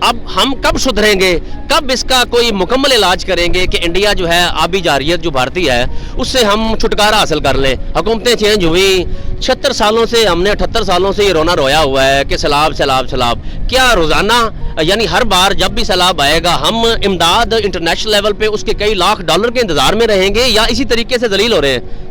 اب ہم کب سدھریں گے، کب اس کا کوئی مکمل علاج کریں گے کہ انڈیا جو ہے آبی جارحیت جو بھارتی ہے اس سے ہم چھٹکارا حاصل کر لیں؟ حکومتیں چینج ہوئی، 76 سالوں سے ہم نے 78 سالوں سے یہ رونا رویا ہوا ہے کہ سیلاب سیلاب سیلاب، کیا روزانہ یعنی ہر بار جب بھی سیلاب آئے گا ہم امداد انٹرنیشنل لیول پہ اس کے کئی لاکھ ڈالر کے انتظار میں رہیں گے یا اسی طریقے سے ذلیل ہو رہے ہیں؟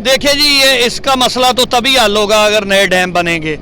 دیکھیں جی، یہ اس کا مسئلہ تو تبھی حل ہوگا اگر نئے ڈیم بنیں گے۔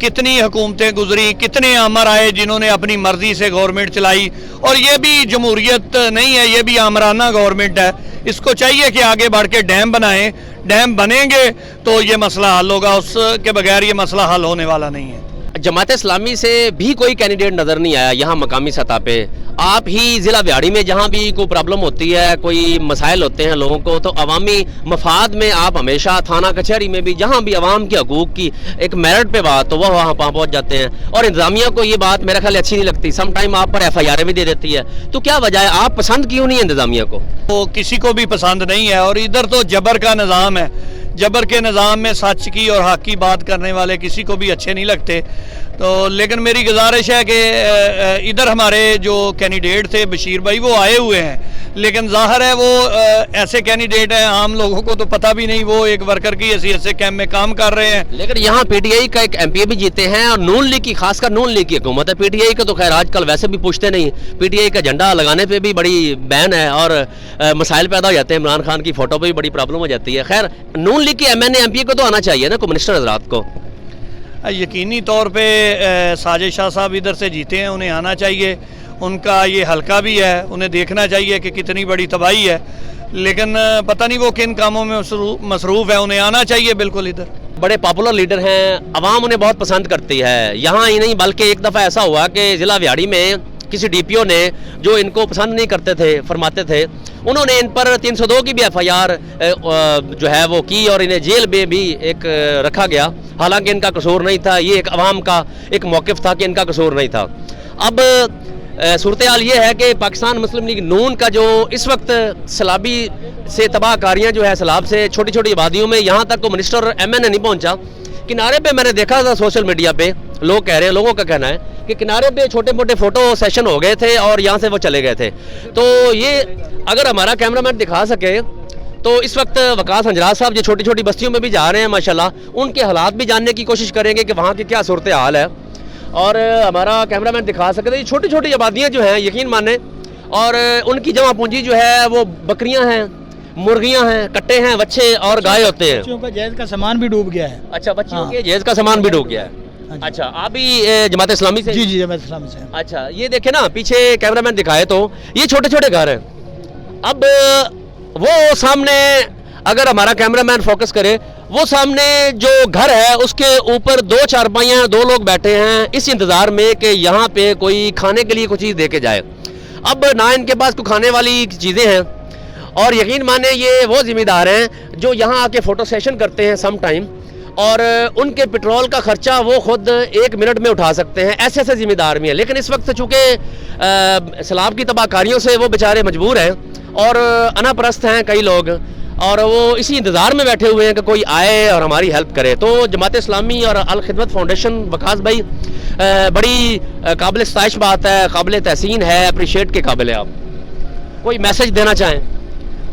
کتنی حکومتیں گزری، کتنے آمر آئے جنہوں نے اپنی مرضی سے گورنمنٹ چلائی، اور یہ بھی جمہوریت نہیں ہے، یہ بھی آمرانہ گورنمنٹ ہے۔ اس کو چاہیے کہ آگے بڑھ کے ڈیم بنائیں، ڈیم بنیں گے تو یہ مسئلہ حل ہوگا، اس کے بغیر یہ مسئلہ حل ہونے والا نہیں ہے۔ جماعت اسلامی سے بھی کوئی کینڈیڈیٹ نظر نہیں آیا یہاں مقامی سطح پہ؟ آپ ہی ضلع ویاڑی میں جہاں بھی کوئی پرابلم ہوتی ہے، کوئی مسائل ہوتے ہیں لوگوں کو، تو عوامی مفاد میں آپ ہمیشہ تھانہ کچہری میں بھی جہاں بھی عوام کے حقوق کی ایک میرٹ پہ بات تو وہ وہاں پہنچ جاتے ہیں، اور انتظامیہ کو یہ بات میرا خیال اچھی نہیں لگتی، سم ٹائم آپ پر FIR بھی دے دیتی ہے، تو کیا وجہ ہے؟ آپ پسند کیوں نہیں انتظامیہ کو؟ وہ کسی کو بھی پسند نہیں ہے، اور ادھر تو جبر کا نظام ہے، جبر کے نظام میں سچ کی اور حق کی بات کرنے والے کسی کو بھی اچھے نہیں لگتے۔ تو لیکن میری گزارش ہے کہ ادھر ہمارے جو کینڈیڈیٹ تھے بشیر بھائی وہ آئے ہوئے ہیں، لیکن ظاہر ہے وہ ایسے کینڈیڈیٹ ہیں عام لوگوں کو تو پتہ بھی نہیں، وہ ایک ورکر کی حیثیت سے کیمپ میں کام کر رہے ہیں۔ لیکن یہاں PTI کا ایک MP بھی جیتے ہیں، اور نون لیگ کی، خاص کر نون لیگ کی حکومت ہے، PTI کا تو خیر آج کل ویسے بھی پوچھتے نہیں، PTI کا جھنڈا لگانے پہ بھی بڑی بین ہے اور مسائل پیدا ہو جاتے ہیں، عمران خان کی فوٹو پہ بھی بڑی پرابلم ہو جاتی ہے۔ خیر نون لیگ کے MNA MP کو تو آنا چاہیے نا کمیونسٹ حضرات کو؟ یقینی طور پہ ساجد شاہ صاحب ادھر سے جیتے ہیں، انہیں آنا چاہیے، ان کا یہ حلقہ بھی ہے، انہیں دیکھنا چاہیے کہ کتنی بڑی تباہی ہے، لیکن پتہ نہیں وہ کن کاموں میں مصروف ہے، انہیں آنا چاہیے بالکل ادھر۔ بڑے پاپولر لیڈر ہیں، عوام انہیں بہت پسند کرتی ہے، یہاں ہی نہیں بلکہ ایک دفعہ ایسا ہوا کہ ضلع ویاڑی میں کسی DPO نے جو ان کو پسند نہیں کرتے تھے، فرماتے تھے، انہوں نے ان پر 302 کی بھی FIR جو ہے وہ کی اور انہیں جیل میں بھی ایک رکھا گیا، حالانکہ ان کا قصور نہیں تھا، یہ ایک عوام کا ایک موقف تھا کہ ان کا قصور نہیں تھا۔ اب صورتحال یہ ہے کہ پاکستان مسلم لیگ نون کا جو اس وقت سیلابی سے تباہ کاریاں جو ہے سیلاب سے چھوٹی چھوٹی آبادیوں میں، یہاں تک کوئی منسٹر اور MNA نہیں پہنچا۔ کنارے پہ میں نے دیکھا تھا سوشل میڈیا پہ، لوگ کہہ رہے ہیں، لوگوں کا کہنا ہے کہ کنارے پہ چھوٹے موٹے فوٹو سیشن ہو گئے تھے اور یہاں سے وہ چلے گئے تھے۔ تو یہ اگر ہمارا کیمرہ مین دکھا سکے تو اس وقت وقاص ہنجرات صاحب جو چھوٹی چھوٹی بستیوں میں بھی جا رہے ہیں ماشاءاللہ، ان کے حالات بھی جاننے کی کوشش کریں گے کہ وہاں کی کیا صورتحال ہے، اور ہمارا کیمرہ مین دکھا سکتے ہیں چھوٹی چھوٹی آبادیاں جو ہیں یقین مانیں، اور ان کی جمع پونجی جو ہے وہ بکریاں ہیں، مرغیاں ہیں، کٹے ہیں، بچے اور گائے ہوتے ہیں۔ بچوں کا جہیز کا سامان بھی ڈوب گیا ہے۔ اچھا، بچوں کے جہیز کا سامان بھی ڈوب گیا ہے۔ اچھا، آپ بھی جماعت اسلامی سے؟ جی جی، جماعت اسلامی سے۔ اچھا، یہ دیکھیں نا پیچھے کیمرہ مین دکھائے تو یہ چھوٹے چھوٹے گھر ہیں، اب وہ سامنے اگر ہمارا کیمرہ مین فوکس کرے، وہ سامنے جو گھر ہے اس کے اوپر 2 چارپائیاں، 2 لوگ بیٹھے ہیں اس انتظار میں کہ یہاں پہ کوئی کھانے کے لیے کوئی چیز دے کے جائے۔ اب نہ ان کے پاس کوئی کھانے والی چیزیں ہیں، اور یقین مانیں یہ وہ ذمہ دار ہیں جو یہاں آ کے فوٹو سیشن کرتے ہیں سم ٹائم، اور ان کے پٹرول کا خرچہ وہ خود 1 منٹ میں اٹھا سکتے ہیں، ایسے ایسے ذمہ دار بھی ہیں۔ لیکن اس وقت چونکہ سیلاب کی تباہ کاریوں سے وہ بیچارے مجبور ہیں اور انا پرست ہیں کئی لوگ، اور وہ اسی انتظار میں بیٹھے ہوئے ہیں کہ کوئی آئے اور ہماری ہیلپ کرے۔ تو جماعت اسلامی اور الخدمت فاؤنڈیشن، وقاص بھائی بڑی قابل ستائش بات ہے، قابل تحسین ہے، اپریشیٹ کے قابل ہے۔ آپ کوئی میسج دینا چاہیں؟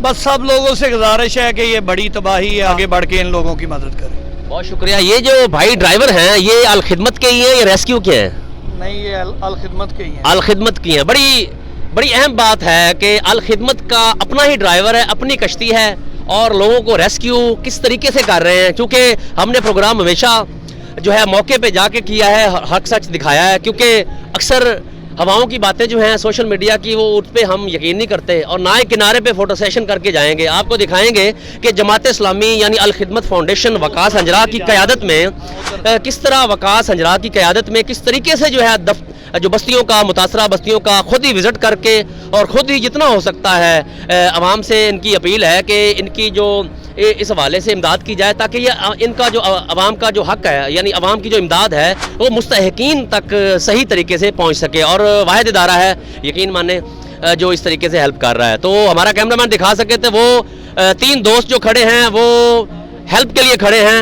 بس سب لوگوں سے گزارش ہے کہ یہ بڑی تباہی ہے، آگے بڑھ کے ان لوگوں کی مدد کریں۔ بہت شکریہ۔ یہ جو بھائی ڈرائیور ہیں یہ الخدمت کے ہی ہیں یا ریسکیو کے ہیں؟ نہیں، یہ الخدمت کے ہی ہیں۔ الخدمت کی ہیں۔ بڑی اہم بات ہے کہ الخدمت کا اپنا ہی ڈرائیور ہے، اپنی کشتی ہے، اور لوگوں کو ریسکیو کس طریقے سے کر رہے ہیں، کیونکہ ہم نے پروگرام ہمیشہ جو ہے موقع پہ جا کے کیا ہے، حق سچ دکھایا ہے، کیونکہ اکثر ہواؤں کی باتیں جو ہیں سوشل میڈیا کی وہ اس پہ ہم یقین نہیں کرتے، اور نہ ہی کنارے پہ فوٹو سیشن کر کے جائیں گے۔ آپ کو دکھائیں گے کہ جماعت اسلامی یعنی الخدمت فاؤنڈیشن وقاص ہنجرا کی قیادت میں کس طرح وقاص ہنجرا کی قیادت میں کس طریقے سے جو ہے جو بستیوں کا، متاثرہ بستیوں کا خود ہی وزٹ کر کے اور خود ہی جتنا ہو سکتا ہے عوام سے ان کی اپیل ہے کہ ان کی جو اس حوالے سے امداد کی جائے، تاکہ یہ ان کا جو عوام کا جو حق ہے یعنی عوام کی جو امداد ہے وہ مستحقین تک صحیح طریقے سے پہنچ سکے، اور واحد ادارہ ہے یقین مانیں جو اس طریقے سے ہیلپ کر رہا ہے۔ تو ہمارا کیمرہ مین دکھا سکے تو وہ 3 دوست جو کھڑے ہیں وہ ہیلپ کے لیے کھڑے ہیں،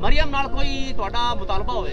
ਮਰੀਮ ਨਾਲ ਕੋਈ ਤੁਹਾਡਾ ਮੁਤਾਲਬਾ ਹੋਵੇ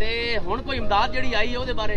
ਤੇ ਹੁਣ ਕੋਈ ਇਮਦਾਦ ਜਿਹੜੀ ਆਈ ਹੈ ਉਹਦੇ ਬਾਰੇ?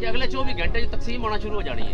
ਕਿ ਅਗਲੇ 24 ਘੰਟੇ 'ਚ ਤਕਸੀਮ ਹੋਣਾ ਸ਼ੁਰੂ ਹੋ ਜਾਣੀ ਹੈ।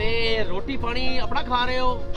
ਤੇ ਰੋਟੀ ਪਾਣੀ ਆਪਣਾ ਖਾ ਰਹੇ ਹੋ?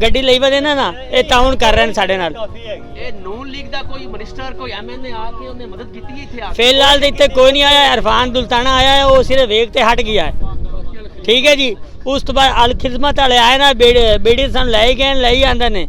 ਗੱਡੀ ਲਈ ਵਦੇ ਨਾ ਇਹ ਤਾਉਨ ਕਰ ਰਹੇ ਨੇ ਸਾਡੇ ਨਾਲ। ਇਹ ਨੂਨ ਲੀਗ ਦਾ ਕੋਈ ਮਿਨਿਸਟਰ ਕੋਈ ਐਮਐਲਏ ਆ ਕੇ ਉਹਨੇ ਮਦਦ ਕੀਤੀ ਹੈ ਇੱਥੇ ਆ ਕੇ? ਫਿਲਹਾਲ ਤੇ ਇੱਥੇ ਕੋਈ ਨਹੀਂ ਆਇਆ। ਇਰਫਾਨ ਦੁਲਤਾਨਾ ਆਇਆ ਹੈ, ਉਹ ਸਿਰਫ ਵੇਖ ਤੇ ਹਟ ਗਿਆ ਹੈ। ਠੀਕ ਹੈ ਜੀ। ਉਸ ਤੋਂ ਬਾਅਦ ਅਲ ਖਿਦਮਤ ਵਾਲੇ ਆਏ ਨਾ ਬੇੜੀ ਸਾਨੂੰ ਲੈ ਗਏ ਲਈ ਆਂਦੇ ਨੇ।